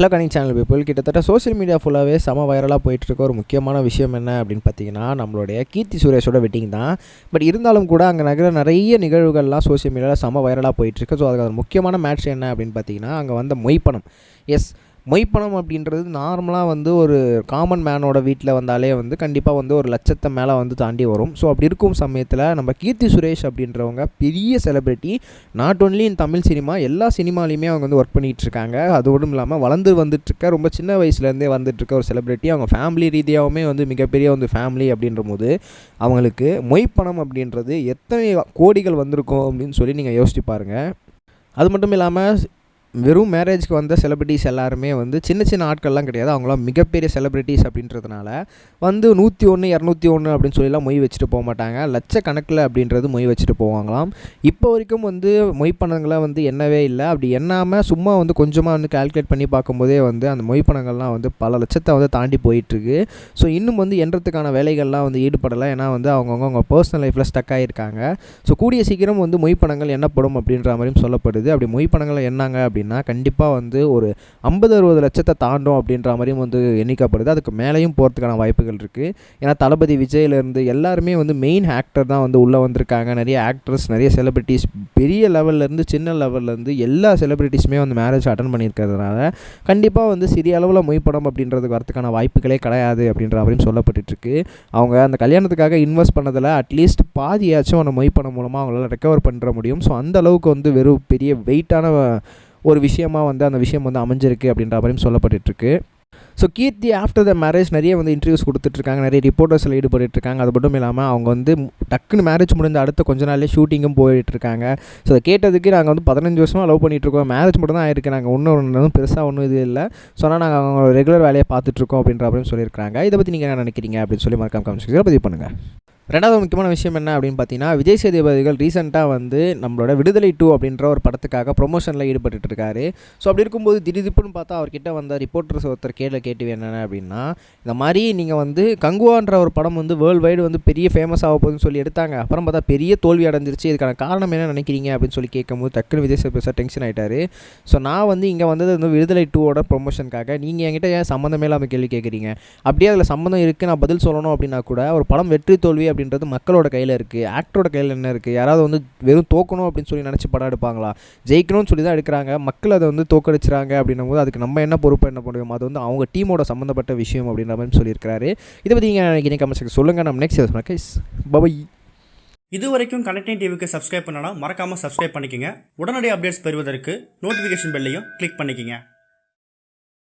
Hello கனிங் channel people, கிட்டத்தட்ட social media ஃபுல்லாகவே செம வைரலாக போயிட்டுருக்க ஒரு முக்கியமான விஷயம் என்ன அப்படின்னு பார்த்தீங்கன்னா, நம்மளுடைய கீர்த்தி சுரேஷோட வெட்டிங் தான். பட் இருந்தாலும் கூட அங்கே நிறைய நிகழ்வுகள்லாம் சோஷியல் மீடியாவில் செம வைரலாக போயிட்டுருக்கு. ஸோ அதுக்கு முக்கியமான மேட்ச் என்ன அப்படின்னு பார்த்தீங்கன்னா, அங்கே வந்த மொய்ப்பணம். மொய்ப்பணம் அப்படின்றது நார்மலாக ஒரு காமன் மேனோட வீட்டில் வந்தாலே கண்டிப்பாக ஒரு லட்சத்தை மேலே தாண்டி வரும். ஸோ அப்படி இருக்கும் சமயத்தில் நம்ம கீர்த்தி சுரேஷ் அப்படின்றவங்க பெரிய celebrity. Not only in Tamil cinema, எல்லா சினிமாலையுமே அவங்க ஒர்க் பண்ணிகிட்டு இருக்காங்க. அதோடும் இல்லாமல் வளர்ந்து வந்துட்டுருக்க ரொம்ப சின்ன வயசுலேருந்தே வந்துட்டுருக்க ஒரு செலிப்ரிட்டி. அவங்க ஃபேமிலி ரீதியாகவுமே மிகப்பெரிய ஃபேமிலி அப்படின்ற போது அவங்களுக்கு மொய்ப்பணம் அப்படின்றது எத்தனை கோடிகள் வந்திருக்கும் அப்படின்னு சொல்லி நீங்கள் யோசிச்சு பாருங்கள். அது மட்டும் இல்லாமல் வெறும் மேரேஜ்க்கு வந்த செலிப்ரிட்டிஸ் எல்லாருமே சின்ன ஆட்கள்லாம் கிடையாது. அவங்களாம் மிகப்பெரிய செலிப்ரிட்டிஸ் அப்படின்றதுனால 101 201 அப்படின்னு சொல்லிலாம் மொய் வச்சுட்டு போக மாட்டாங்க. லட்சக்கணக்கில் அப்படின்றது மொய் வச்சுட்டு போவாங்களாம். இப்போ வரைக்கும் மொய் பணங்களை எண்ணவே இல்லை. அப்படி எண்ணாமல் சும்மா கொஞ்சமாக கால்குலேட் பண்ணி பார்க்கும்போதே அந்த மொய் பணங்கள்லாம் பல லட்சத்தை தாண்டி போயிட்டுருக்கு. ஸோ இன்னும் எண்ணுறதுக்கான வேலைகள்லாம் ஈடுபடலை. ஏன்னா அவங்க பர்சனல் லைஃப்பில் ஸ்டக் ஆகியிருக்காங்க. ஸோ கூடிய சீக்கிரம் மொய் பணங்கள் எண்ணப்படும் அப்படின்ற மாதிரியும் சொல்லப்படுது. அப்படி மொய் பணங்களை எண்ணாங்க அப்படின்னா கண்டிப்பாக ஒரு 50-60 லட்சத்தை தாண்டும் அப்படின்ற மாதிரியும் எண்ணிக்கப்படுது. அதுக்கு மேலேயும் போகிறதுக்கான வாய்ப்புகள் இருக்குது. ஏன்னா தளபதி விஜயிலேருந்து எல்லாருமே மெயின் ஆக்டர் தான் உள்ளே வந்திருக்காங்க. நிறைய ஆக்டர்ஸ், நிறைய செலிப்ரிட்டிஸ், பெரிய லெவல்லேருந்து சின்ன லெவல்லேருந்து எல்லா செலிப்ரிட்டிஸுமே மேரேஜ் அட்டன் பண்ணியிருக்கிறதுனால கண்டிப்பாக சிறிய அளவில் மொய்ப்பணம் அப்படின்றதுக்கு வரதுக்கான வாய்ப்புகளே கிடையாது அப்படின்ற மாதிரியும் சொல்லப்பட்டுருக்கு. அவங்க அந்த கல்யாணத்துக்காக இன்வெஸ்ட் பண்ணதில் அட்லீஸ்ட் பாதியாச்சும் அந்த மொய்ப்பணம் மூலமாக அவங்களால ரெக்கவர் பண்ணுற முடியும். ஸோ அந்த அளவுக்கு வெறும் பெரிய வெயிட்டான ஒரு விஷயமாக அந்த விஷயம் அமைஞ்சிருக்கு அப்படின்ற மாதிரியும் சொல்லப்பட்டுருக்கு. So Keerthi after the marriage நிறைய இன்டர்வியூஸ் கொடுத்துட்ருக்காங்க, நிறைய ரிப்போர்ட்டர்ஸில் ஈடுபட்டுருக்காங்க. அது மட்டும் இல்லாமல் அவங்க டக்குன்னு மேரேஜ் முடிஞ்ச அடுத்த கொஞ்ச நாள்லேயே ஷூட்டிங்கும் போயிட்டுருக்காங்க. ஸோ அதை கேட்டதுக்கு நாங்கள் 15 வருஷமாக லவ் பண்ணிகிட்ருக்கோம், மேரேஜ் மட்டும் தான் ஆயிருக்கு, நாங்கள் ஒன்றும் பெருசாக ஒன்றும் இது இல்லை, ஸோ ஆனால் நாங்கள் அவங்க ரெகுலர் வேலையை பார்த்துட்ருக்கோம் அப்படின்ற அப்படின்னு சொல்லியிருக்காங்க. இதை பற்றி நீங்கள் என்ன நினைக்கிறீங்க அப்படின்னு சொல்லி மறக்காம கமெண்ட் செக்ஷனில் பதிவு பண்ணுங்கள். ரெண்டாவது முக்கியமான விஷயம் என்ன அப்படின்னு பார்த்தீங்கன்னா, விஜய் சேதுபதிகள் ரீசெண்டாக நம்மளோட விடுதலை 2 அப்படின்ற ஒரு படத்துக்காக ப்ரொமோஷனில் ஈடுபட்டு இருக்காரு. ஸோ அப்படி இருக்கும்போது திடீர்னு பார்த்தா அவர்கிட்ட வந்த ரிப்போர்ட்டர்ஸ் ஒருத்தர் கேட்டு என்னென்ன அப்படின்னா, இந்த மாதிரி நீங்கள் கங்குவான்ற ஒரு படம் வேர்ல்டு வைடு பெரிய ஃபேமஸ் ஆக போகுதுன்னு சொல்லி எடுத்தாங்க, அப்புறம் பார்த்தா பெரிய தோல்வி அடைஞ்சிருச்சு, இதுக்கான காரணம் என்ன நினைக்கிறீங்க அப்படின்னு சொல்லி கேட்கும்போது டக்குன்னு விஜய் சேதுபதி டென்ஷன் ஆகிட்டார். ஸோ நான் இங்கே வந்தது விடுதலை 2ஓட ப்ரொமோஷனுக்காக, நீங்கள் என்கிட்ட ஏன் சம்மந்தமே இல்லாமல் கேள்வி கேட்குறீங்க, அப்படியே அதில் சம்மந்தம் இருக்குது, நான் பதில் சொல்லணும் அப்படின்னா கூட ஒரு படம் வெற்றி தோல்வி அப்படின்றது மக்களோட கையில் இருக்குது, ஆக்டரோட கையில் என்ன இருக்குது, யாராவது வெறும் தோக்கணும் அப்படின்னு சொல்லி நினச்சி படம் எடுப்பாங்களா, ஜெயிக்கணும்னு சொல்லி தான் எடுக்கிறாங்க, மக்கள் அதை தோக்கடிச்சுறாங்க அப்படின்னும் போது அதுக்கு நம்ம என்ன பொறுப்பு என்ன பண்ணுவோம், அது அவங்க டீமோட சம்மந்தப்பட்ட விஷயம் அப்படின்ற மாதிரி சொல்லியிருக்காரு. இதை பற்றி நீங்கள் நினைக்கிறீங்க கமெண்ட் சொல்லுங்கள். நம்ம நெக்ஸ்ட் பை. இது வரைக்கும் கனெக்டிங் டிவிக்கு சப்ஸ்கிரைப் பண்ணனா மறக்காமல் சப்ஸ்கிரைப் பண்ணிக்கங்க. உடனடி அப்டேட்ஸ் பெறுவதற்கு நோட்டிஃபிகேஷன் பெல்லையும் கிளிக் பண்ணிக்கங்க.